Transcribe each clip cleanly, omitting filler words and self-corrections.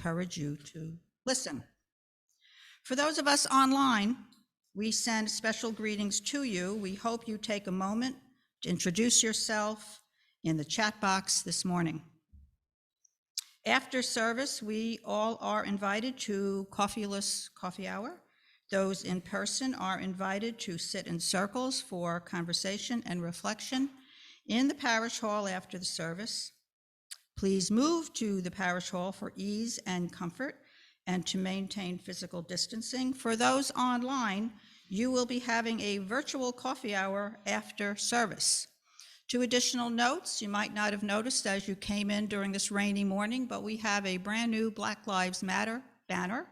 encourage you to listen. For those of us online, we send special greetings to you. We hope you take a moment to introduce yourself in the chat box this morning. After service, we all are invited to coffeeless coffee hour. Those in person are invited to sit in circles for conversation and reflection in the parish hall after the service. Please move to the parish hall for ease and comfort and to maintain physical distancing. For those online, you will be having a virtual coffee hour after service. 2 additional notes you might not have noticed as you came in during this rainy morning, but we have a brand new Black Lives Matter banner.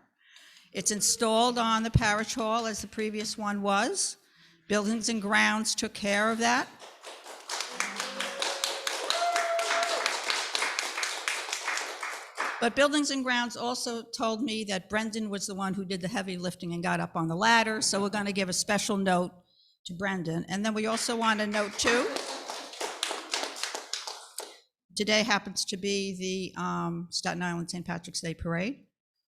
It's installed on the parish hall as the previous one was. Buildings and Grounds took care of that. But Buildings and Grounds also told me that Brendan was the one who did the heavy lifting and got up on the ladder, so we're going to give a special note to Brendan. And then we also want to note too, today happens to be the Staten Island St. Patrick's Day Parade.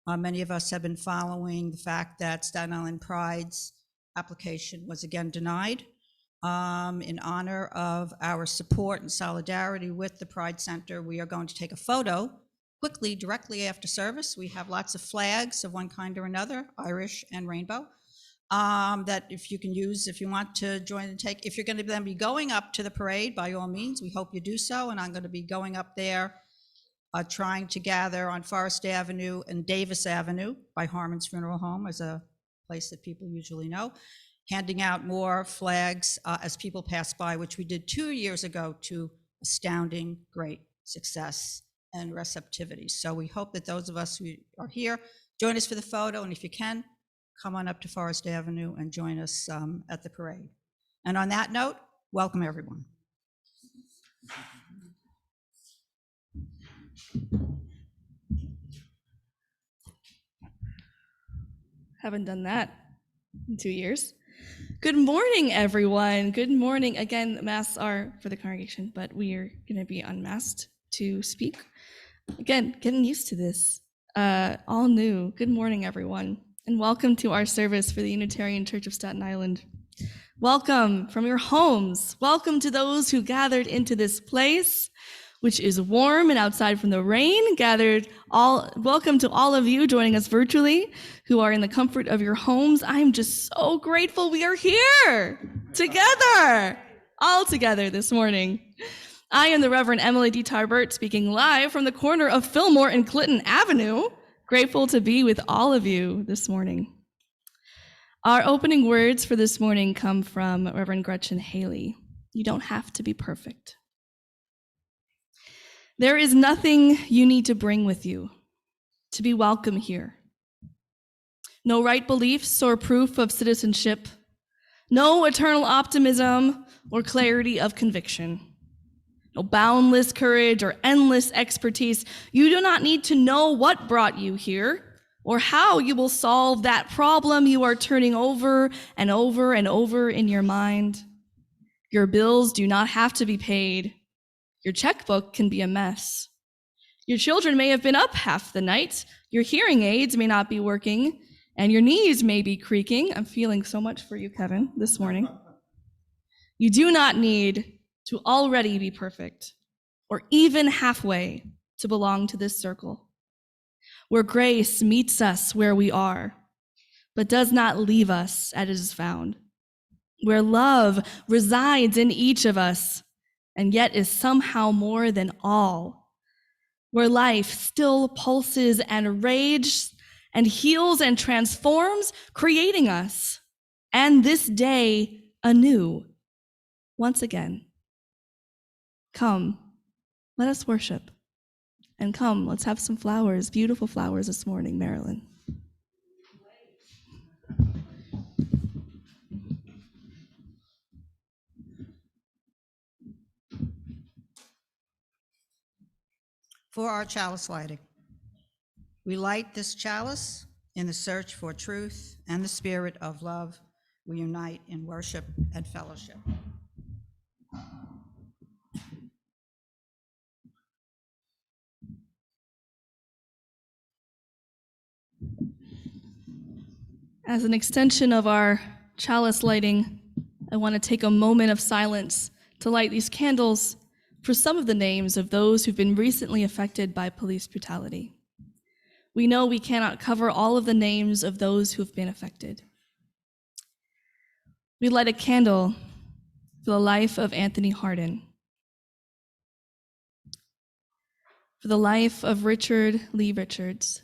Many of us have been following the fact that Staten Island Pride's application was again denied. In honor of our support and solidarity with the Pride Center, we are going to take a photo quickly, directly after service. We have lots of flags of one kind or another, Irish and rainbow, that if you can use, if you want to join and take, if you're going to then be going up to the parade, by all means, we hope you do so. And I'm going to be going up there, trying to gather on Forest Avenue and Davis Avenue by Harmon's Funeral Home as a place that people usually know, handing out more flags as people pass by, which we did 2 years ago to astounding great success and receptivity. So we hope that those of us who are here join us for the photo, and if you can, come on up to Forest Avenue and join us at the parade. And on that note, welcome everyone. Haven't done that in 2 years. Good morning, everyone. Good morning. Again, masks are for the congregation, but we are going to be unmasked to speak. Again, getting used to this. All new. Good morning, everyone, and welcome to our service for the Unitarian Church of Staten Island. Welcome from your homes. Welcome to those who gathered into this place, which is warm and outside from the rain. Welcome to all of you joining us virtually who are in the comfort of your homes. I'm just so grateful we are here together, all together this morning. I am the Reverend Emily DeTar Birt, speaking live from the corner of Fillmore and Clinton Avenue. Grateful to be with all of you this morning. Our opening words for this morning come from Reverend Gretchen Haley. You don't have to be perfect. There is nothing you need to bring with you to be welcome here. No right beliefs or proof of citizenship, no eternal optimism or clarity of conviction, no boundless courage or endless expertise. You do not need to know what brought you here or how you will solve that problem you are turning over and over and over in your mind. Your bills do not have to be paid. Your checkbook can be a mess. Your children may have been up half the night. Your hearing aids may not be working, and your knees may be creaking. I'm feeling so much for you, Kevin, this morning. You do not need to already be perfect or even halfway to belong to this circle, where grace meets us where we are, but does not leave us as it is found, where love resides in each of us and yet is somehow more than all, where life still pulses and rages and heals and transforms, creating us, and this day anew, once again. Come, let us worship. And come, let's have some flowers, beautiful flowers this morning, Marilyn. For our chalice lighting. We light this chalice in the search for truth and the spirit of love. We unite in worship and fellowship. As an extension of our chalice lighting, I want to take a moment of silence to light these candles for some of the names of those who've been recently affected by police brutality. We know we cannot cover all of the names of those who have been affected. We light a candle for the life of Anthony Hardin, for the life of Richard Lee Richards,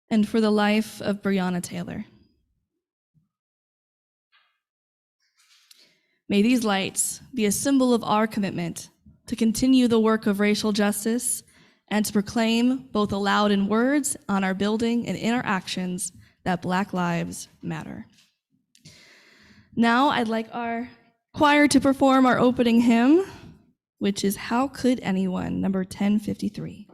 and for the life of Breonna Taylor. May these lights be a symbol of our commitment to continue the work of racial justice and to proclaim, both aloud in words, on our building, and in our actions, that Black lives matter. Now I'd like our choir to perform our opening hymn, which is How Could Anyone, number 1053.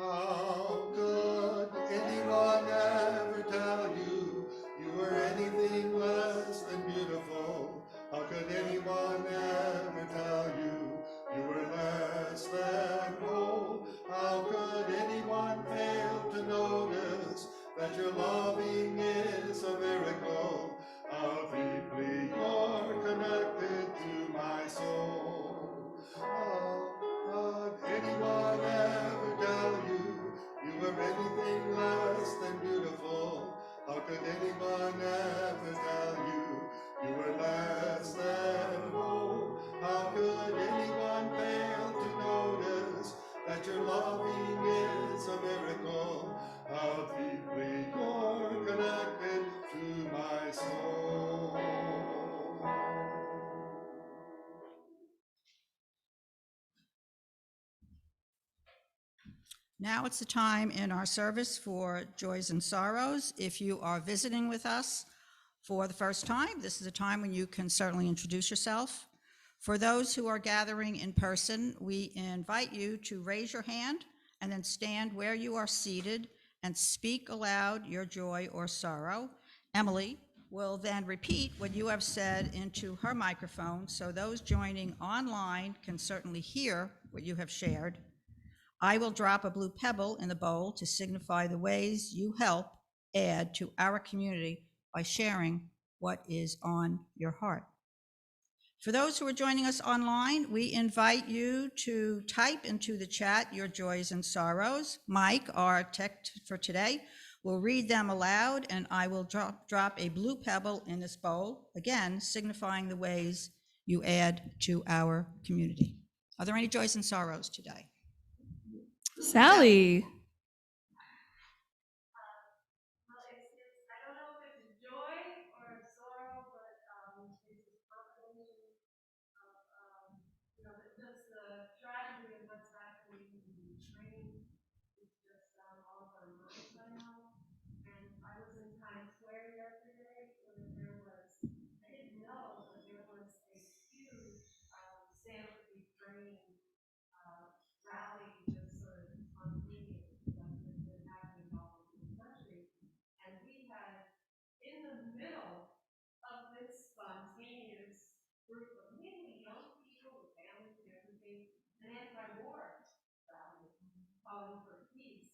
How could anyone ever tell you you were anything less than beautiful? How could anyone ever tell you you were less than whole? How could anyone fail to notice that your loving is a miracle? How deeply you're connected to my soul. How could anyone ever tell you you were anything less than beautiful? How could anyone ever tell you you were less than whole? How could anyone fail to notice that your loving is a miracle? How deeply you're connected to my soul. Now it's the time in our service for joys and sorrows. If you are visiting with us for the first time, this is a time when you can certainly introduce yourself. For those who are gathering in person, we invite you to raise your hand and then stand where you are seated and speak aloud your joy or sorrow. Emily will then repeat what you have said into her microphone, so those joining online can certainly hear what you have shared. I will drop a blue pebble in the bowl to signify the ways you help add to our community by sharing what is on your heart. For those who are joining us online, we invite you to type into the chat your joys and sorrows. Mike, our tech for today, will read them aloud, and I will drop a blue pebble in this bowl, again, signifying the ways you add to our community. Are there any joys and sorrows today? Sally. Well, I don't know if it's a joy or a sorrow, but it's a combination of, just the tragedy of what's happening in Ukraine is just all of our minds right now. And I was in Times Square yesterday when I didn't know, but there was a huge Stand with Ukraine rally, just sort of spontaneous, like has been happening all over the country. And we had, in the middle of this spontaneous group of mainly young people with families and everything, an anti-war rally calling for peace,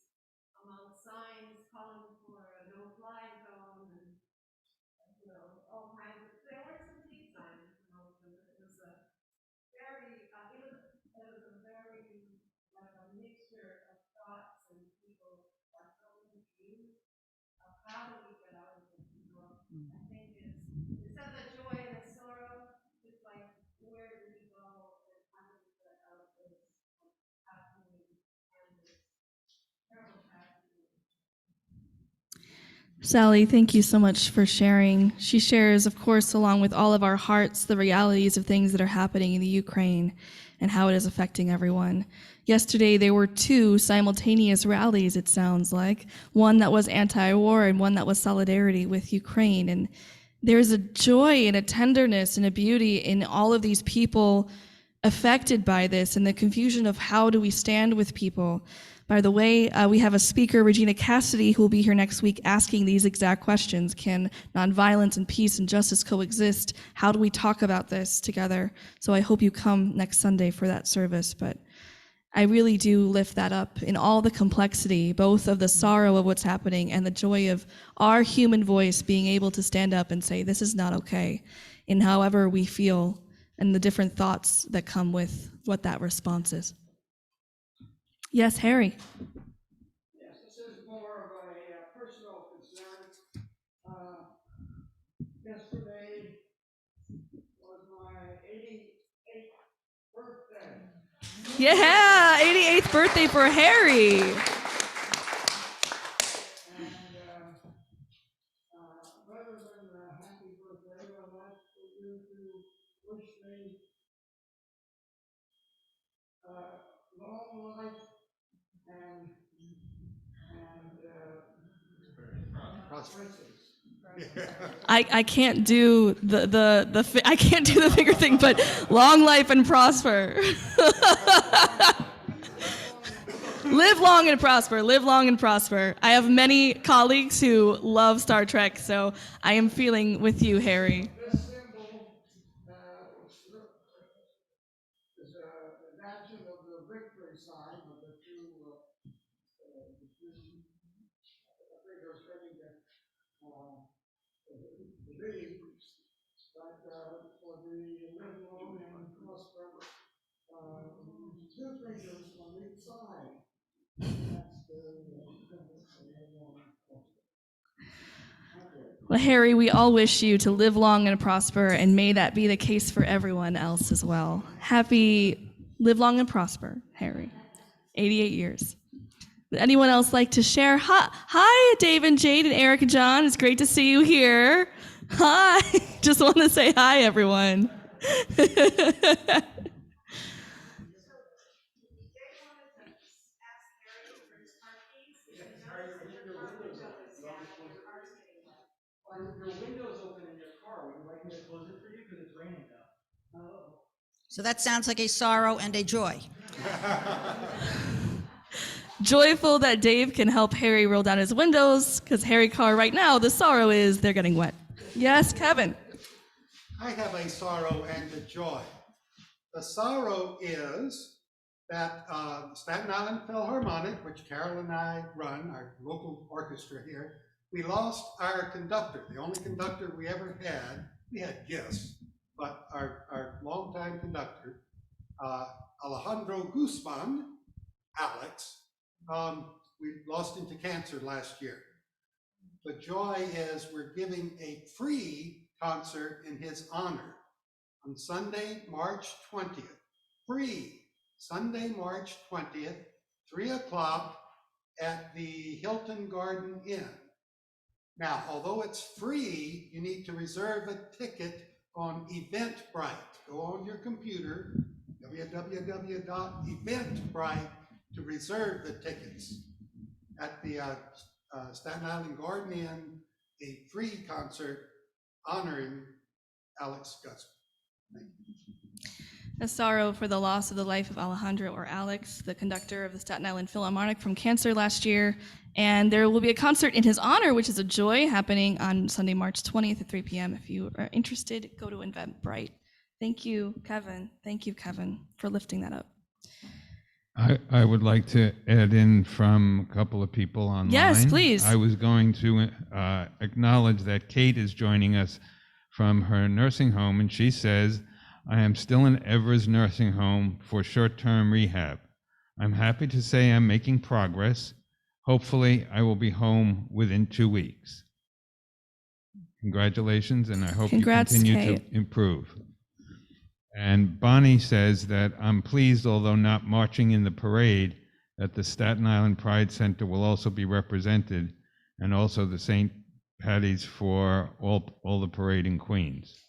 among signs calling for a no-fly zone and all kinds of. There were some peace signs, but it was a very like a mixture of thoughts, and people are so confused of how do we get out of this. I think it's of the joy and the sorrow. It's like, where do we go and how do we get out of this happening and this terrible tragedy? Sally, thank you so much for sharing. She shares, of course, along with all of our hearts, the realities of things that are happening in the Ukraine and how it is affecting everyone. Yesterday, there were two simultaneous rallies, it sounds like, one that was anti-war and one that was solidarity with Ukraine. And there's a joy and a tenderness and a beauty in all of these people affected by this and the confusion of how do we stand with people. By the way, we have a speaker, Regina Cassidy, who will be here next week asking these exact questions. Can nonviolence and peace and justice coexist? How do we talk about this together? So I hope you come next Sunday for that service. But I really do lift that up in all the complexity, both of the sorrow of what's happening and the joy of our human voice being able to stand up and say, this is not okay, in however we feel and the different thoughts that come with what that response is. Yes, Harry. Yes, this is more of a personal concern. Yesterday was my 88th birthday. Yeah, 88th birthday for Harry. And rather than a happy birthday, I'd like for you to wish me long life and prosperity. I can't do I can't do the finger thing, but long life and prosper. Live long and prosper. Live long and prosper. I have many colleagues who love Star Trek, so I am feeling with you, Harry. This symbol is an action of the victory sign of the two figures ready to be, but for the live long and prosper, two fingers on each side. That's the symbol for live long and prosper. Thank you. Well, Harry, we all wish you to live long and prosper, and may that be the case for everyone else as well. Happy live long and prosper, Harry. 88 years. Would anyone else like to share? Hi, Dave and Jade and Eric and John. It's great to see you here. Hi. Just want to say hi, everyone. Your window's open in your car. Would you like me to close it for you? Because it's raining now. Oh. So that sounds like a sorrow and a joy. Joyful that Dave can help Harry roll down his windows, because Harry Carr right now, the sorrow is they're getting wet. Yes, Kevin. I have a sorrow and a joy. The sorrow is that Staten Island Philharmonic, which Carol and I run, our local orchestra here, we lost our conductor, the only conductor we ever had. We had guests, but our longtime conductor, Alejandro Guzman, Alex, we lost him to cancer last year. The joy is we're giving a free concert in his honor on Sunday, March 20th. Free, Sunday, March 20th, 3 o'clock at the Hilton Garden Inn. Now, although it's free, you need to reserve a ticket on Eventbrite. Go on your computer, www.eventbrite, to reserve the tickets at the Staten Island Garden Inn, a free concert honoring Alex Guzman. Thank you. A sorrow for the loss of the life of Alejandro, or Alex, the conductor of the Staten Island Philharmonic, from cancer last year. And there will be a concert in his honor, which is a joy, happening on Sunday, March 20th at 3 p.m. If you are interested, go to Eventbrite. Thank you, Kevin. Thank you, Kevin, for lifting that up. I would like to add in from a couple of people online. Yes, please. I was going to acknowledge that Kate is joining us from her nursing home, and she says, I am still in Evers Nursing Home for short-term rehab. I'm happy to say I'm making progress. Hopefully, I will be home within 2 weeks. Congratulations, and I hope Congrats, you continue Kate. to improve. And Bonnie says that I'm pleased, although not marching in the parade, that the Staten Island Pride Center will also be represented, and also the St. Patty's for all the parade in Queens.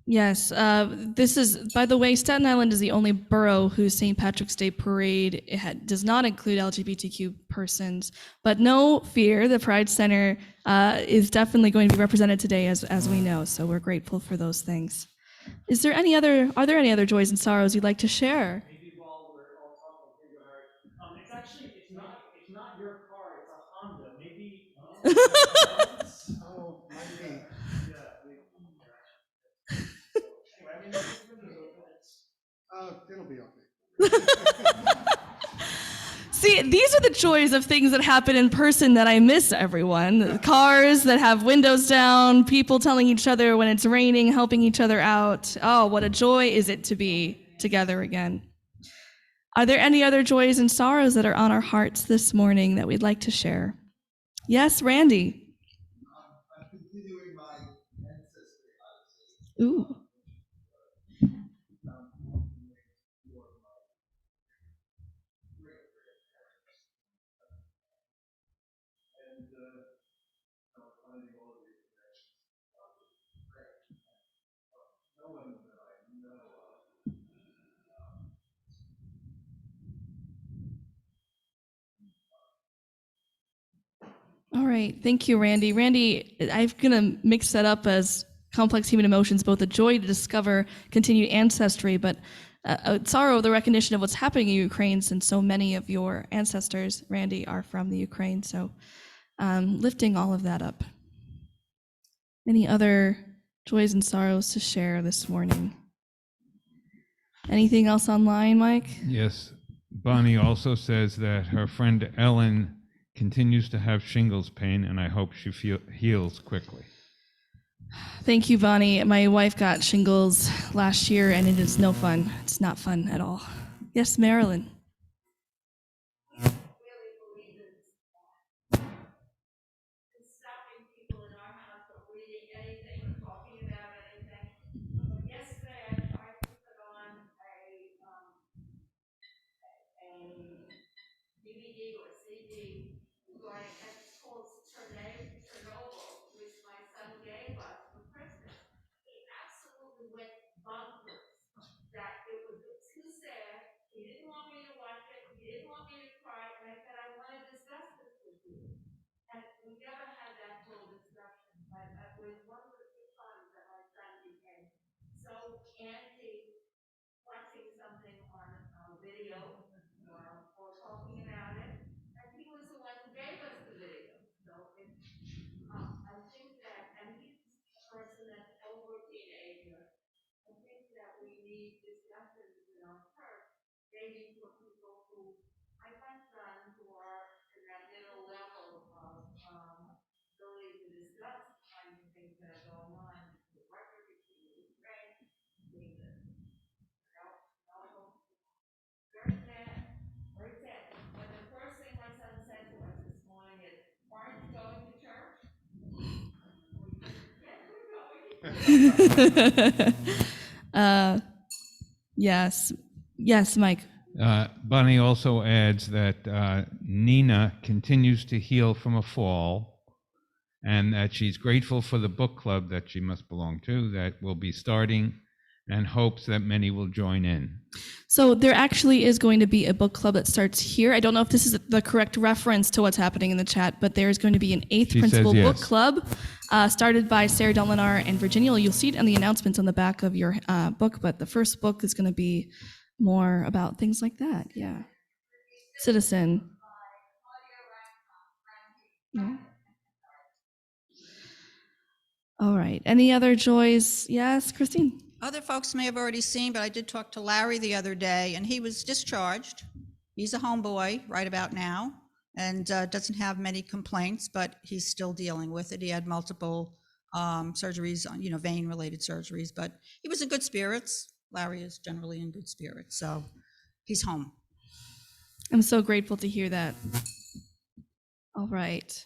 Yes, this is, by the way, Staten Island is the only borough whose St. Patrick's Day parade does not include LGBTQ persons. But no fear, the Pride Center is definitely going to be represented today, as we know. So we're grateful for those things. Are there any other joys and sorrows you'd like to share? Maybe while we're all talking, here you are. It's actually it's not your car. It's a Honda. Maybe. Oh, might be. Yeah. Anyway, I mean, this window's open. It'll be okay. See, these are the joys of things that happen in person that I miss, everyone. Cars that have windows down, people telling each other when it's raining, helping each other out. Oh, what a joy is it to be together again. Are there any other joys and sorrows that are on our hearts this morning that we'd like to share? Yes, Randy. I'm continuing my ancestry odyssey. Ooh. And finding all of these connections. No one that I know of. All right. Thank you, Randy. Randy, I'm going to mix that up as complex human emotions, both a joy to discover continued ancestry, but a sorrow of the recognition of what's happening in Ukraine, since so many of your ancestors, Randy, are from the Ukraine. So lifting all of that up. Any other joys and sorrows to share this morning? Anything else online, Mike? Yes. Bonnie also says that her friend Ellen continues to have shingles pain, and I hope she heals quickly. Thank you, Bonnie. My wife got shingles last year, and it is no fun. It's not fun at all. Yes, Marilyn. Really believe in stopping people in our house from reading anything or talking about anything. But yesterday I tried to put on a DVD or CD regarding, it's called Chernobyl, which my son gave us for Christmas. He absolutely went bonkers. That it was too sad. He didn't want me to watch it. He didn't want me to cry. And I said, I want to discuss this with you. And we never had that full discussion. But it was one of the few times that my son became so anti watching something on a video or talking about it. And he was the one who gave us the video. So I think that, and he's a person that's over a teenager. I think that we need discussions in our church, maybe for people who, like my son, who are in that middle level of ability to discuss the kinds of things that are going on in the record, the Ukraine, being the very sad, very sad. But the first thing my son said to us this morning is, aren't you going to church? Yes, we're going. Yes. Yes, Mike. Bonnie also adds that Nina continues to heal from a fall, and that she's grateful for the book club that she must belong to that will be starting, and hopes that many will join in. So there actually is going to be a book club that starts here. I don't know if this is the correct reference to what's happening in the chat, but there is going to be an eighth principal book club started by Sarah Dolinar and Virginia. You'll see it in the announcements on the back of your book, but the first book is going to be more about things like that. Yeah. Citizen. Yeah. All right. Any other joys? Yes, Christine? Other folks may have already seen, but I did talk to Larry the other day, and he was discharged. He's a homeboy right about now, and doesn't have many complaints, but he's still dealing with it. He had multiple surgeries, vein-related surgeries, but he was in good spirits. Larry is generally in good spirits, so he's home. I'm so grateful to hear that. All right.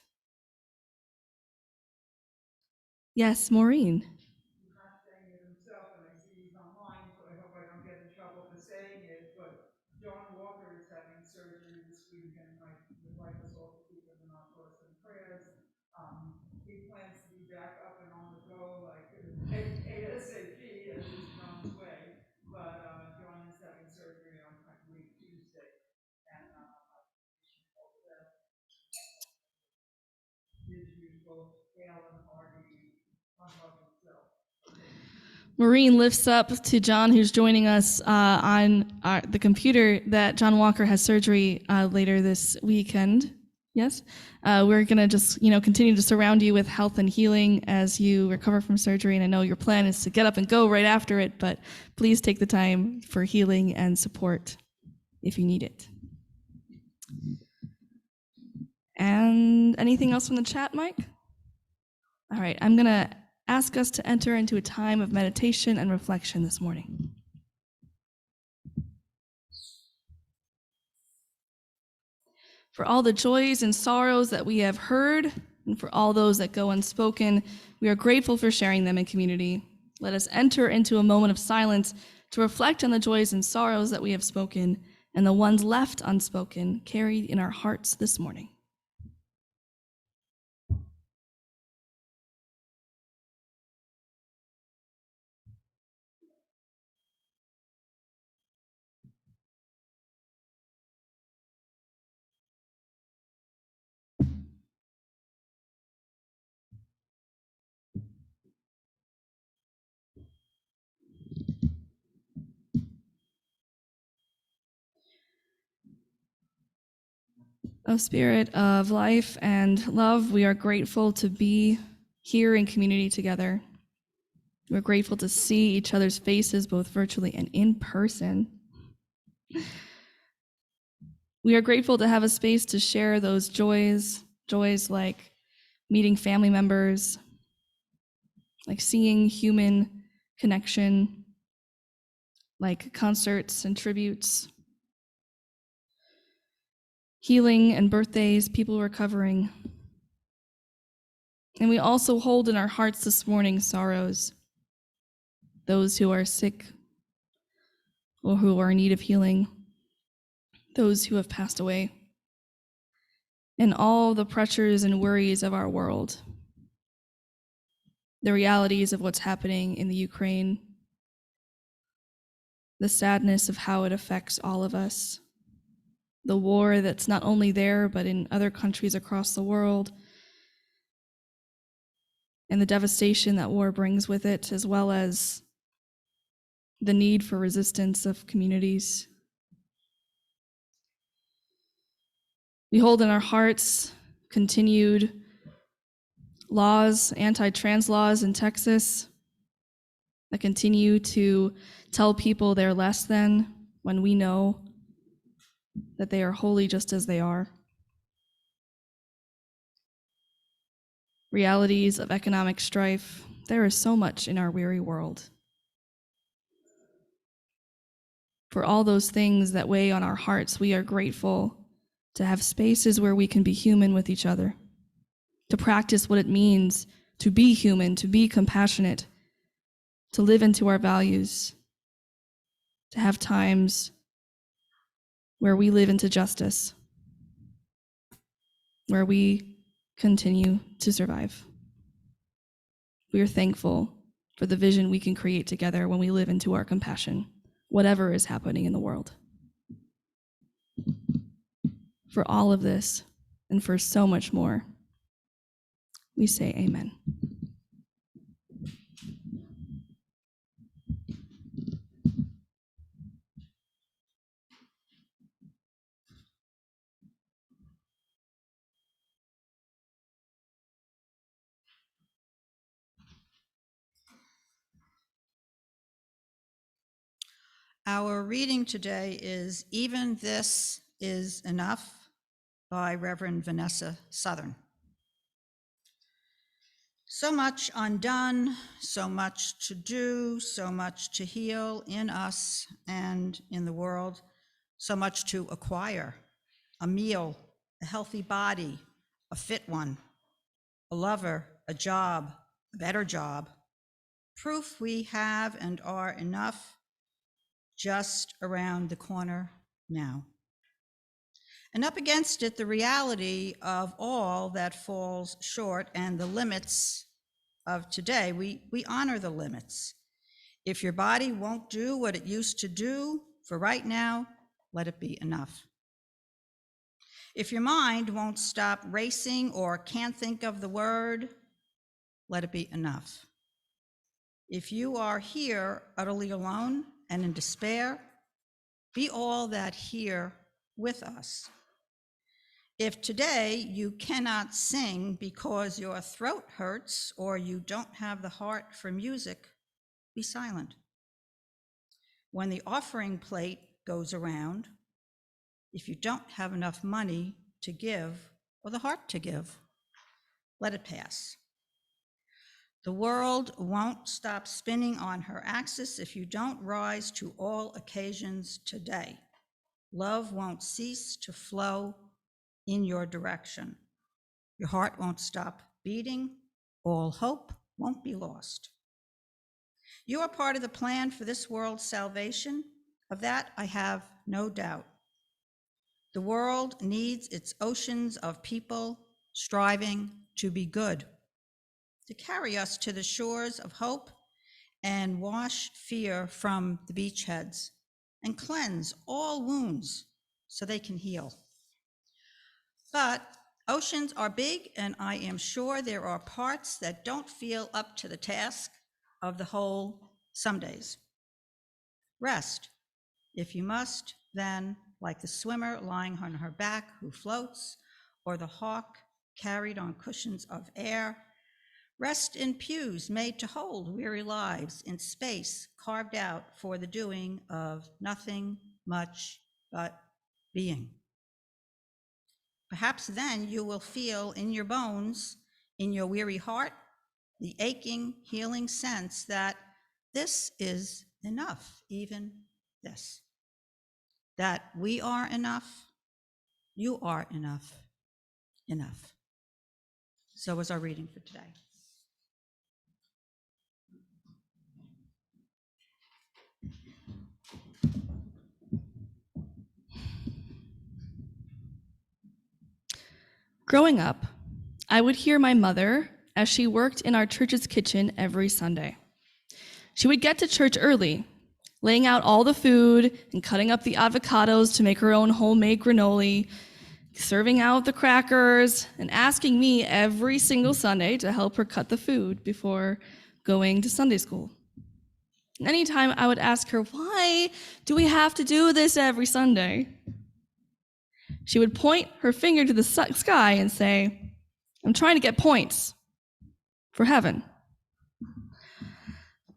Yes, Maureen. He's not saying it himself, and I see he's online, so I hope I don't get in trouble for saying it, but John Walker is having surgery this week, and I would like us all to keep him in our thoughts and prayers. He plans to be back up and on the go, like ASAP, as is John's way, but John is having surgery on Tuesday, and hope that his usual hale and hearty himself. Maureen lifts up to John, who's joining us on the computer, that John Walker has surgery later this weekend. Yes? We're going to just, continue to surround you with health and healing as you recover from surgery. And I know your plan is to get up and go right after it, but please take the time for healing and support if you need it. And anything else from the chat, Mike? All right, I'm going to ask us to enter into a time of meditation and reflection this morning. For all the joys and sorrows that we have heard, and for all those that go unspoken, we are grateful for sharing them in community. Let us enter into a moment of silence to reflect on the joys and sorrows that we have spoken and the ones left unspoken, carried in our hearts this morning. O Spirit of life and love, we are grateful to be here in community together. We're grateful to see each other's faces, both virtually and in person. We are grateful to have a space to share those joys like meeting family members, like seeing human connection, like concerts and tributes, healing and birthdays, people recovering. And we also hold in our hearts this morning sorrows, those who are sick or who are in need of healing, those who have passed away, and all the pressures and worries of our world, the realities of what's happening in the Ukraine, the sadness of how it affects all of us, the war that's not only there but in other countries across the world, and the devastation that war brings with it, as well as the need for resistance of communities. We hold in our hearts continued laws, anti-trans laws in Texas that continue to tell people they're less than when we know that they are holy just as they are. Realities of economic strife. There is so much in our weary world. For all those things that weigh on our hearts, we are grateful to have spaces where we can be human with each other, to practice what it means to be human, to be compassionate, to live into our values, to have times where we live into justice, where we continue to survive. We are thankful for the vision we can create together when we live into our compassion, whatever is happening in the world. For all of this, and for so much more, we say amen. Our reading today is Even This Is Enough by Reverend Vanessa Southern. So much undone, so much to do, so much to heal in us and in the world, so much to acquire: a meal, a healthy body, a fit one, a lover, a job, a better job, proof we have and are enough, just around the corner now. And up against it, the reality of all that falls short and the limits of today. We honor the limits. If your body won't do what it used to do for right now, let it be enough. If your mind won't stop racing or can't think of the word, let it be enough. If you are here utterly alone and in despair, be all that here with us. If today you cannot sing because your throat hurts or you don't have the heart for music, be silent. When the offering plate goes around, if you don't have enough money to give or the heart to give, let it pass. The world won't stop spinning on her axis if you don't rise to all occasions today. Love won't cease to flow in your direction. Your heart won't stop beating. All hope won't be lost. You are part of the plan for this world's salvation. Of that, I have no doubt. The world needs its oceans of people striving to be good, to carry us to the shores of hope and wash fear from the beachheads and cleanse all wounds so they can heal. But oceans are big, and I am sure there are parts that don't feel up to the task of the whole some days. Rest, if you must, then, like the swimmer lying on her back who floats, or the hawk carried on cushions of air, rest in pews made to hold weary lives in space carved out for the doing of nothing much but being. Perhaps then you will feel in your bones, in your weary heart, the aching, healing sense that this is enough, even this. That we are enough, you are enough, enough. So was our reading for today. Growing up, I would hear my mother as she worked in our church's kitchen every Sunday. She would get to church early, laying out all the food and cutting up the avocados to make her own homemade granola, serving out the crackers, and asking me every single Sunday to help her cut the food before going to Sunday school. Anytime I would ask her, why do we have to do this every Sunday? She would point her finger to the sky and say, I'm trying to get points for heaven.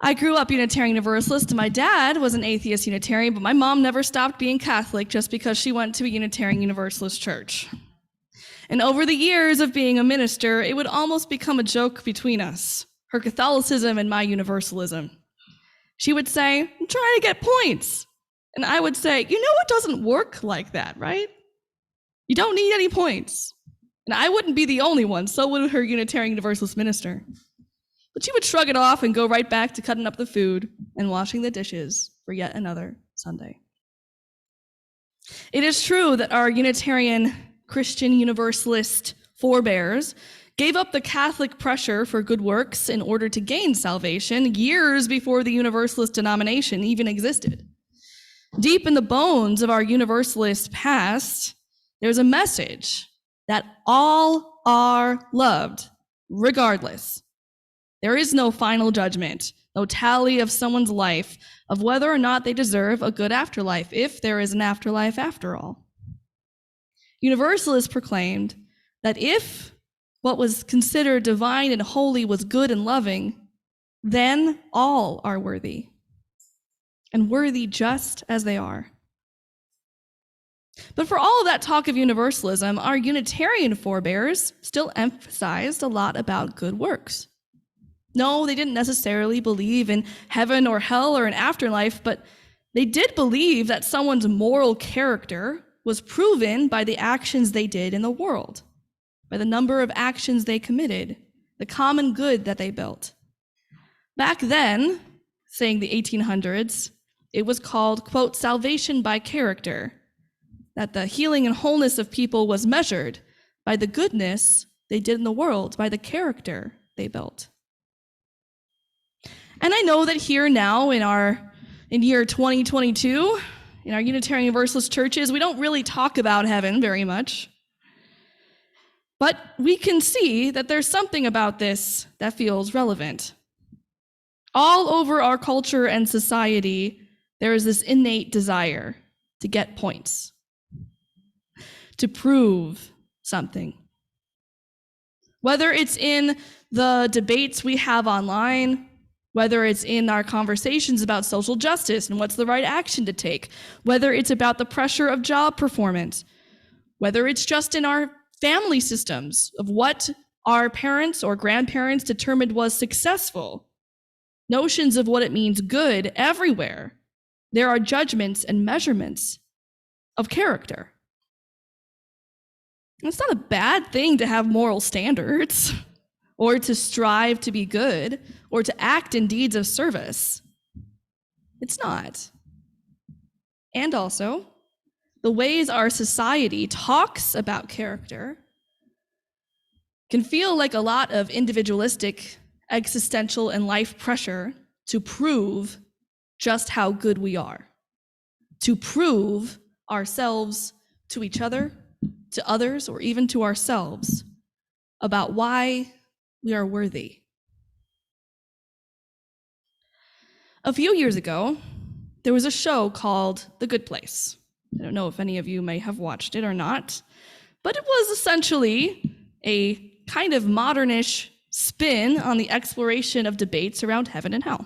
I grew up Unitarian Universalist, and my dad was an atheist Unitarian, but my mom never stopped being Catholic just because she went to a Unitarian Universalist church. And over the years of being a minister, it would almost become a joke between us, her Catholicism and my Universalism. She would say, I'm trying to get points. And I would say, you know, it doesn't work like that, right? You don't need any points. And I wouldn't be the only one, so would her Unitarian Universalist minister. But she would shrug it off and go right back to cutting up the food and washing the dishes for yet another Sunday. It is true that our Unitarian Christian Universalist forebears gave up the Catholic pressure for good works in order to gain salvation years before the Universalist denomination even existed. Deep in the bones of our Universalist past, there's a message that all are loved, regardless. There is no final judgment, no tally of someone's life of whether or not they deserve a good afterlife, if there is an afterlife after all. Universalists proclaimed that if what was considered divine and holy was good and loving, then all are worthy, and worthy just as they are. But for all of that talk of universalism, our Unitarian forebears still emphasized a lot about good works. No, they didn't necessarily believe in heaven or hell or an afterlife, but they did believe that someone's moral character was proven by the actions they did in the world, by the number of actions they committed, the common good that they built. Back then, saying the 1800s, it was called, quote, salvation by character, that the healing and wholeness of people was measured by the goodness they did in the world, by the character they built. And I know that here now in year 2022, in our Unitarian Universalist churches, we don't really talk about heaven very much. But we can see that there's something about this that feels relevant. All over our culture and society, there is this innate desire to get points, to prove something. Whether it's in the debates we have online, whether it's in our conversations about social justice and what's the right action to take, whether it's about the pressure of job performance, whether it's just in our family systems of what our parents or grandparents determined was successful, notions of what it means good everywhere. There are judgments and measurements of character. It's not a bad thing to have moral standards or to strive to be good or to act in deeds of service. It's not. And also, the ways our society talks about character can feel like a lot of individualistic, existential, and life pressure to prove just how good we are, to prove ourselves to each other, to others, or even to ourselves about why we are worthy. A few years ago, there was a show called The Good Place. I don't know if any of you may have watched it or not, but it was essentially a kind of modernish spin on the exploration of debates around heaven and hell.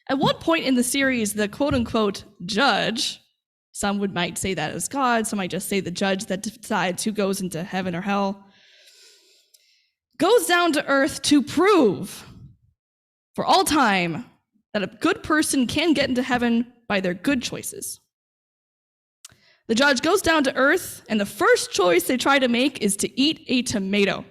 At one point in the series, the quote-unquote judge, some might say that as God, some might just say the judge that decides who goes into heaven or hell, goes down to earth to prove for all time that a good person can get into heaven by their good choices. The judge goes down to earth, and the first choice they try to make is to eat a tomato.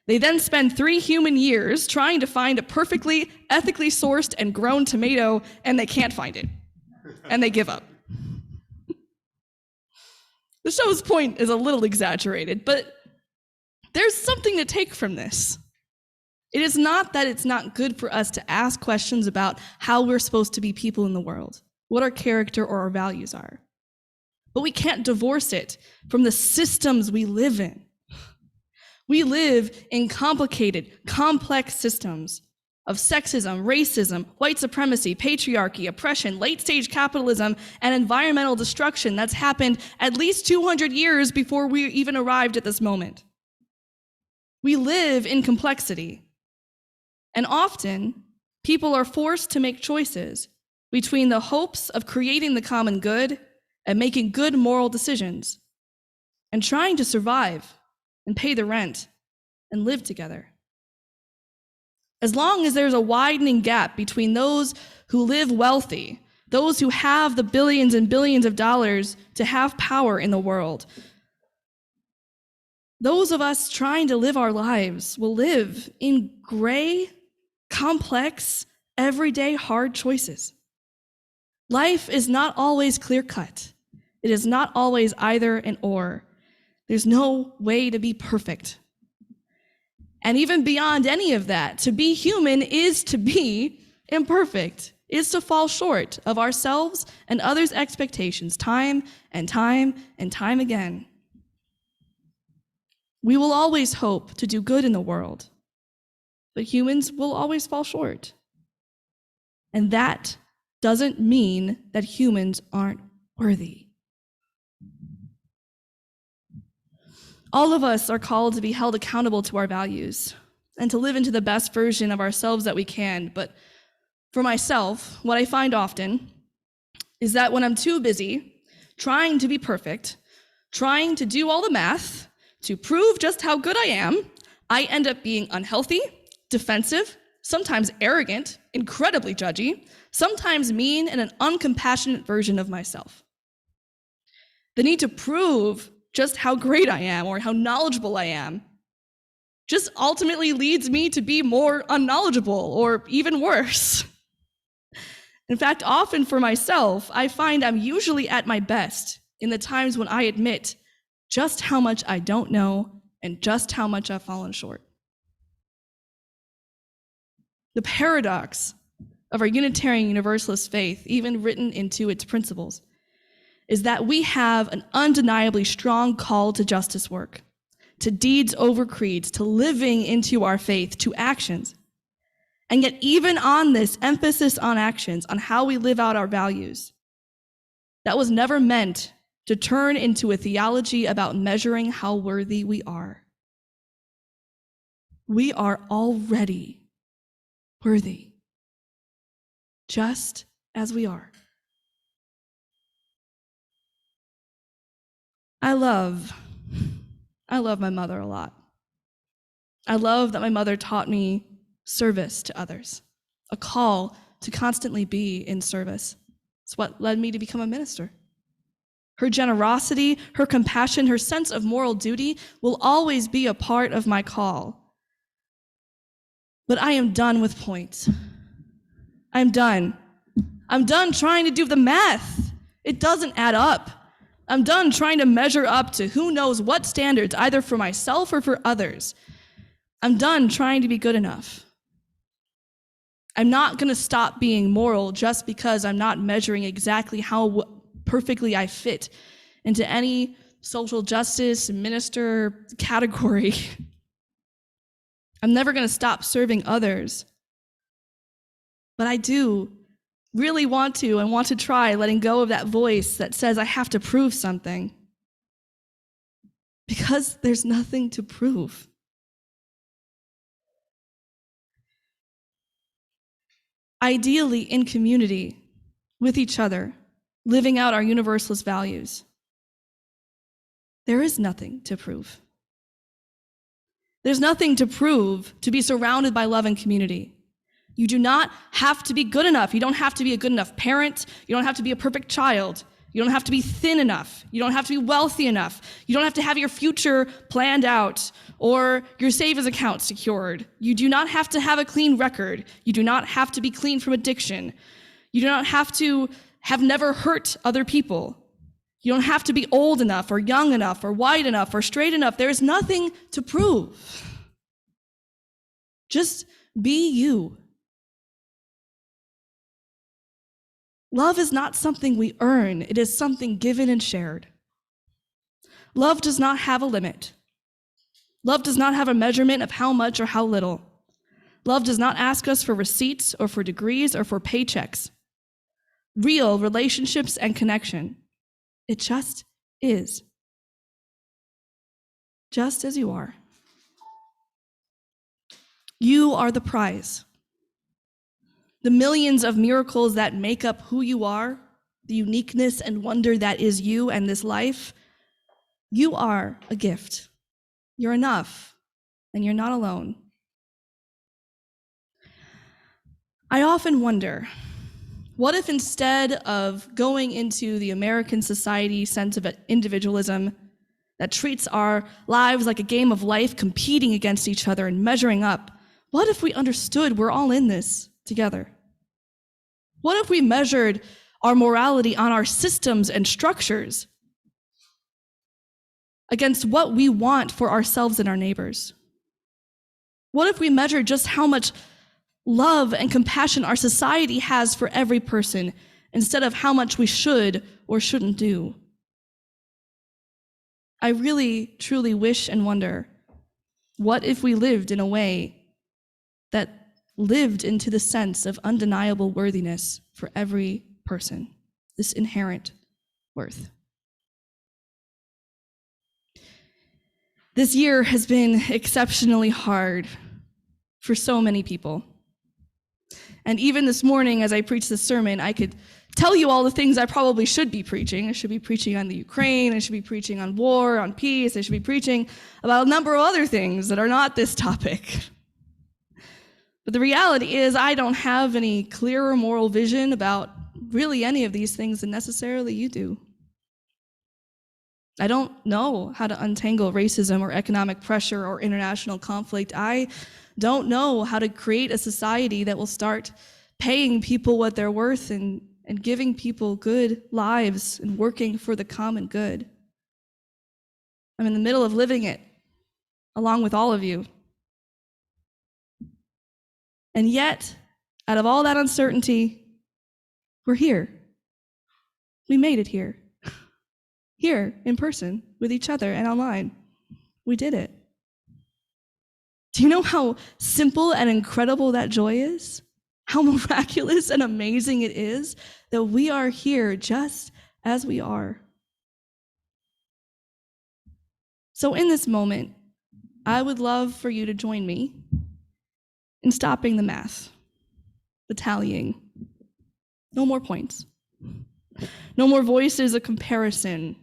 They then spend 3 human years trying to find a perfectly ethically sourced and grown tomato, and they can't find it. And they give up. The show's point is a little exaggerated, but there's something to take from this. It is not that it's not good for us to ask questions about how we're supposed to be people in the world, what our character or our values are. But we can't divorce it from the systems we live in. We live in complicated, complex systems of sexism, racism, white supremacy, patriarchy, oppression, late-stage capitalism, and environmental destruction that's happened at least 200 years before we even arrived at this moment. We live in complexity. And often, people are forced to make choices between the hopes of creating the common good and making good moral decisions, and trying to survive and pay the rent and live together. As long as there's a widening gap between those who live wealthy, those who have the billions and billions of dollars to have power in the world, those of us trying to live our lives will live in gray, complex, everyday hard choices. Life is not always clear-cut. It is not always either and or. There's no way to be perfect. And even beyond any of that, to be human is to be imperfect, is to fall short of ourselves and others' expectations time and time and time again. We will always hope to do good in the world, but humans will always fall short. And that doesn't mean that humans aren't worthy. All of us are called to be held accountable to our values and to live into the best version of ourselves that we can. But for myself, what I find often is that when I'm too busy trying to be perfect, trying to do all the math to prove just how good I am, I end up being unhealthy, defensive, sometimes arrogant, incredibly judgy, sometimes mean, and an uncompassionate version of myself. The need to prove just how great I am or how knowledgeable I am just ultimately leads me to be more unknowledgeable or even worse. In fact, often for myself, I find I'm usually at my best in the times when I admit just how much I don't know and just how much I've fallen short. The paradox of our Unitarian Universalist faith, even written into its principles, is that we have an undeniably strong call to justice work, to deeds over creeds, to living into our faith, to actions. And yet, even on this emphasis on actions, on how we live out our values, that was never meant to turn into a theology about measuring how worthy we are. We are already worthy, just as we are. I love my mother a lot. I love that my mother taught me service to others, a call to constantly be in service. It's what led me to become a minister. Her generosity, her compassion, her sense of moral duty will always be a part of my call. But I am done with points. I'm done. I'm done trying to do the math. It doesn't add up. I'm done trying to measure up to who knows what standards, either for myself or for others. I'm done trying to be good enough. I'm not going to stop being moral just because I'm not measuring exactly how perfectly I fit into any social justice minister category. I'm never going to stop serving others. But I do really want to try letting go of that voice that says I have to prove something. Because there's nothing to prove. Ideally, in community, with each other, living out our universalist values, there is nothing to prove. There's nothing to prove to be surrounded by love and community. You do not have to be good enough. You don't have to be a good enough parent. You don't have to be a perfect child. You don't have to be thin enough. You don't have to be wealthy enough. You don't have to have your future planned out or your savings account secured. You do not have to have a clean record. You do not have to be clean from addiction. You do not have to have never hurt other people. You don't have to be old enough or young enough or white enough or straight enough. There is nothing to prove. Just be you. Love is not something we earn. It is something given and shared. Love does not have a limit. Love does not have a measurement of how much or how little. Love does not ask us for receipts or for degrees or for paychecks. Real relationships and connection. It just is. Just as you are. You are the prize. The millions of miracles that make up who you are, the uniqueness and wonder that is you and this life, you are a gift. You're enough, and you're not alone. I often wonder, what if instead of going into the American society sense of individualism that treats our lives like a game of life, competing against each other and measuring up, what if we understood we're all in this together? What if we measured our morality on our systems and structures against what we want for ourselves and our neighbors? What if we measured just how much love and compassion our society has for every person instead of how much we should or shouldn't do? I really, truly wish and wonder, what if we lived in a way that lived into the sense of undeniable worthiness for every person, this inherent worth? This year has been exceptionally hard for so many people. And even this morning, as I preached this sermon, I could tell you all the things I probably should be preaching. I should be preaching on the Ukraine. I should be preaching on war, on peace. I should be preaching about a number of other things that are not this topic. But the reality is I don't have any clearer moral vision about really any of these things than necessarily you do. I don't know how to untangle racism or economic pressure or international conflict. I don't know how to create a society that will start paying people what they're worth and giving people good lives and working for the common good. I'm in the middle of living it, along with all of you. And yet, out of all that uncertainty, we're here. We made it here. Here, in person, with each other and online. We did it. Do you know how simple and incredible that joy is? How miraculous and amazing it is that we are here just as we are. So in this moment, I would love for you to join me in stopping the math, the tallying. No more points. No more voices of comparison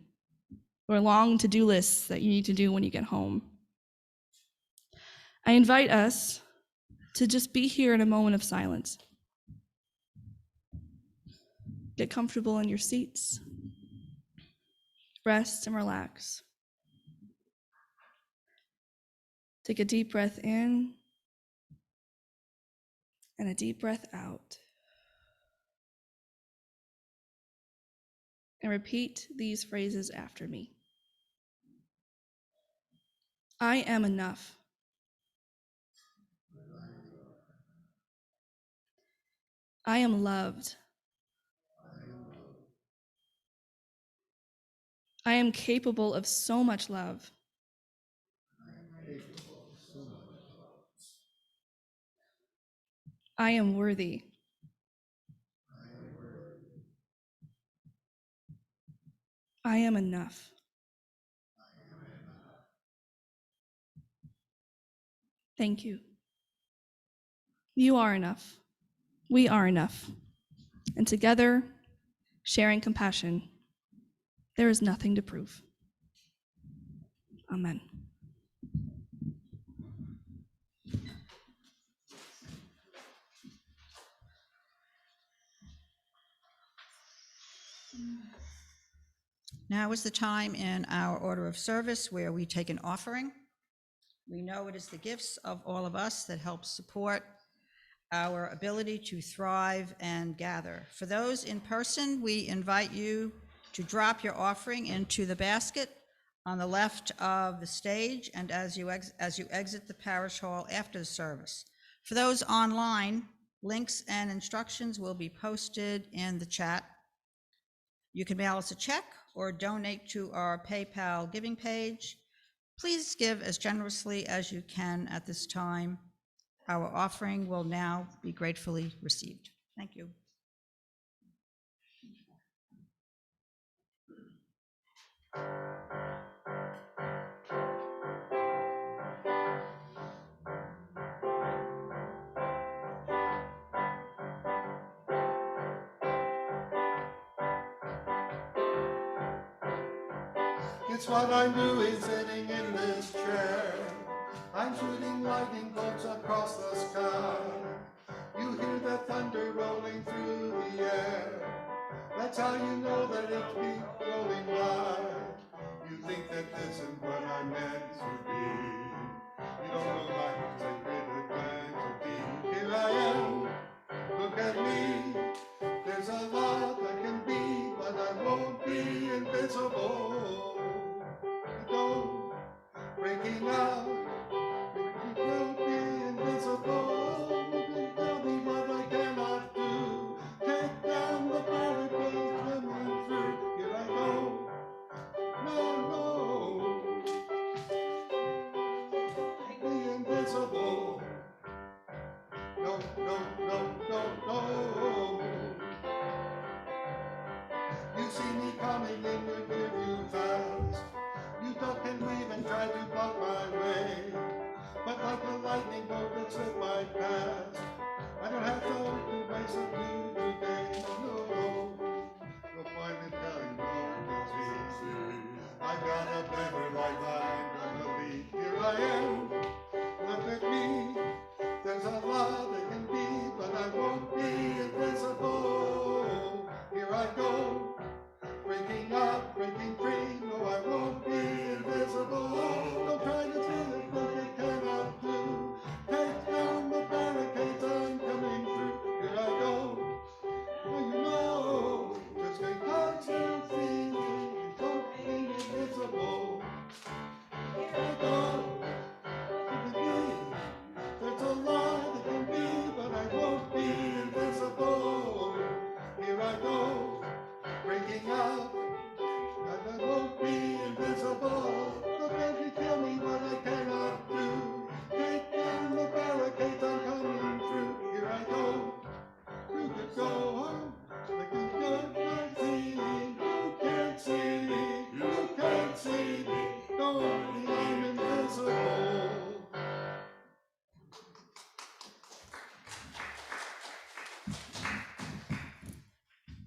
or long to-do lists that you need to do when you get home. I invite us to just be here in a moment of silence. Get comfortable in your seats. Rest and relax. Take a deep breath in and a deep breath out. And repeat these phrases after me. I am enough. I am loved. I am capable of so much love. I am worthy. I am enough. Thank you. You are enough. We are enough. And together, sharing compassion, there is nothing to prove. Amen. Now is the time in our order of service where we take an offering. We know it is the gifts of all of us that help support our ability to thrive and gather. For those in person, we invite you to drop your offering into the basket on the left of the stage and as you exit the parish hall after the service. For those online, links and instructions will be posted in the chat. You can mail us a check or donate to our PayPal giving page. Please give as generously as you can at this time. Our offering will now be gratefully received. Thank you. It's what I'm doing sitting in this chair. I'm shooting lightning bolts across the sky. You hear the thunder rolling through the air. That's how you know that it's been rolling by. You think that this is what I'm meant to be. You don't know my sacred identity. Here I am, look at me. There's a lot that can be, but I won't be invisible. Go, breaking out, you will be invisible. You tell me what I cannot do. Take down the barricades coming through. Here I go. No, be invisible. No, no, no, no, no. You see me coming in your rear view fast. You duck and weave and try to block my way. But like a lightning bolt that slipped my past, I don't have time to waste on you today. No, no point in telling you it's easy. I've got a better life I'm gonna lead. Here I am, look at me. There's a lot that can be, but I won't be invisible. Here I go. Breaking out, breaking free, no I won't be invisible. Don't try to do it, but you cannot do. Take down the barricades, I'm coming through. Here I go. Well, you know, just because you feel it, don't be invisible. Here I go.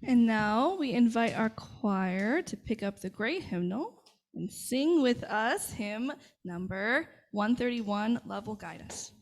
And now we invite our choir to pick up the great hymnal and sing with us hymn number 131, Love Will Guide Us.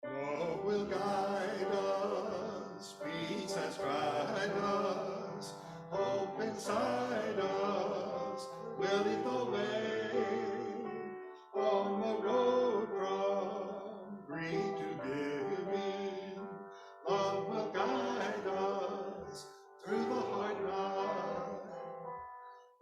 Love will guide us, peace has tried us, hope inside us will lead the way on the road from green to giving. Love will guide us through the hard night.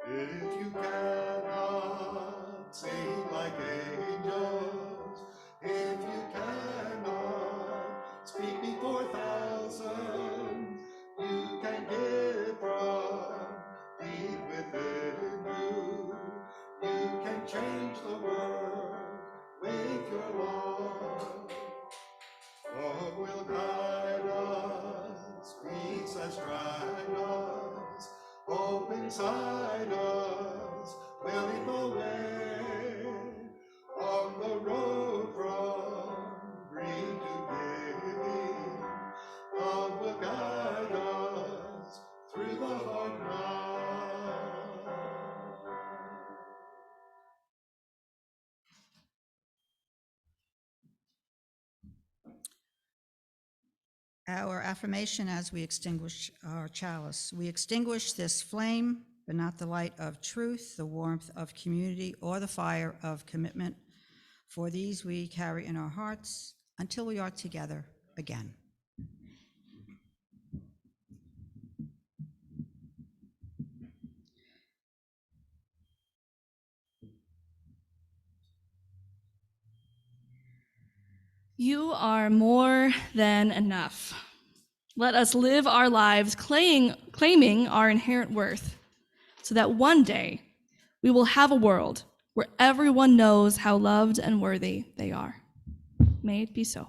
If you cannot sing like angels, if you cannot speak before thousands, you can give from deep within you. You can change the world with your love. Love will guide us, peace has tried us, hope inside us will lead the way on the road from green to giving. Love will guide us through the hard night. Our affirmation as we extinguish our chalice. We extinguish this flame, but not the light of truth, the warmth of community, or the fire of commitment. For these we carry in our hearts until we are together again. You are more than enough. Let us live our lives claiming our inherent worth, so that one day we will have a world where everyone knows how loved and worthy they are. May it be so.